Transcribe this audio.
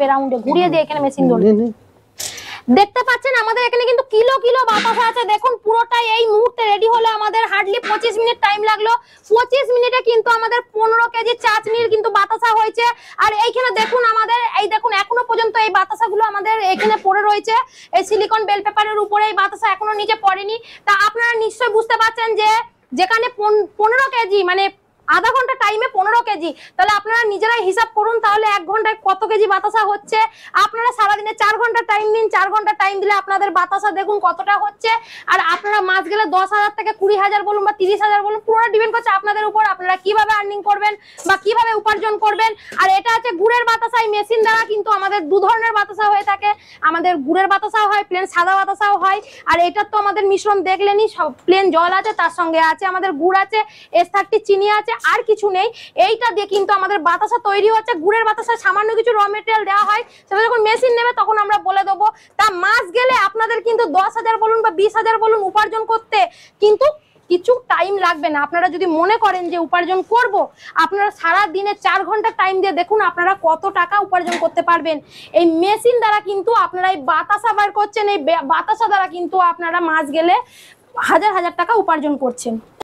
রাউন্ডে ঘুরিয়ে দিয়ে এখানে মেশিন ধরে দেখতে পাচ্ছেন আমাদের এখানে কিন্তু কিলো কিলো বাতাসা আছে। দেখুন পুরোটাই এই মুহূর্তে রেডি হলো আমাদের হার্ডলি 25 মিনিট টাইম লাগলো। 25 মিনিটে কিন্তু আমাদের 15 কেজি চাটনির কিন্তু বাতাসা হয়েছে। আর এইখানে দেখুন আমাদের এই দেখুন এখনো পর্যন্ত এই বাতাসাগুলো আমাদের এখানে পড়ে রয়েছে। এই সিলিকন বেল পেপারের উপরে এই বাতাসা এখনো নিচে পড়েনি। তা আপনারা নিশ্চয়ই বুঝতে পারছেন যে যেখানে 15 কেজি মানে আধা ঘন্টা টাইমে 15 কেজি, তাহলে আপনারা নিজেরাই হিসাব করুন তাহলে 1 ঘন্টায় কত কেজি বাতাসা হচ্ছে। আপনারা সারাদিনে 4 ঘন্টা টাইম দিন, 4 ঘন্টা টাইম দিলে আপনাদের বাতাসা দেখুন কতটা হচ্ছে। আর আপনারা মাস গেলে 10,000 থেকে 20,000 বলুন বা 30,000 বলুন, পুরো ডিপেন্ড করছে আপনাদের উপর আপনারা কিভাবে আর্নিং করবেন বা কিভাবে উপার্জন করবেন। আর এটা হচ্ছে গুড়ের বাতাসা। এই মেশিন দ্বারা কিন্তু আমাদের দু ধরনের বাতাসা হয়ে থাকে, আমাদের গুড়ের বাতাসাও হয়, প্লেন সাদা বাতাসাও হয়। আর এটার তো আমাদের মিশ্রণ দেখলেনি, সব প্লেন জল আছে, তার সঙ্গে আছে আমাদের গুড় আছে, S30 চিনি আছে, আর কিছু নেই। এইটা দিয়ে কিন্তু আমাদের বাতাসা তৈরি হচ্ছে। গুড়ের বাতাসা সামান্য কিছু র মেটেরিয়াল দেওয়া হয়, সেটা যখন মেশিন নেবে তখন আমরা বলে দেবো। তা মাস গেলে আপনাদের কিন্তু 10,000 বলুন বা 20,000 বলুন উপার্জন করতে কিন্তু কিছু টাইম লাগবে না। আপনারা যদি মনে করেন যে উপার্জন করব, আপনারা সারা দিনে 4 ঘন্টা টাইম দিয়ে দেখুন আপনারা কত টাকা উপার্জন করতে পারবেন। এই মেশিন দ্বারা কিন্তু আপনারা এই বাতাসা বার করছেন, এই বাতাসা দ্বারা কিন্তু আপনারা মাস গেলে হাজার হাজার টাকা উপার্জন করছেন।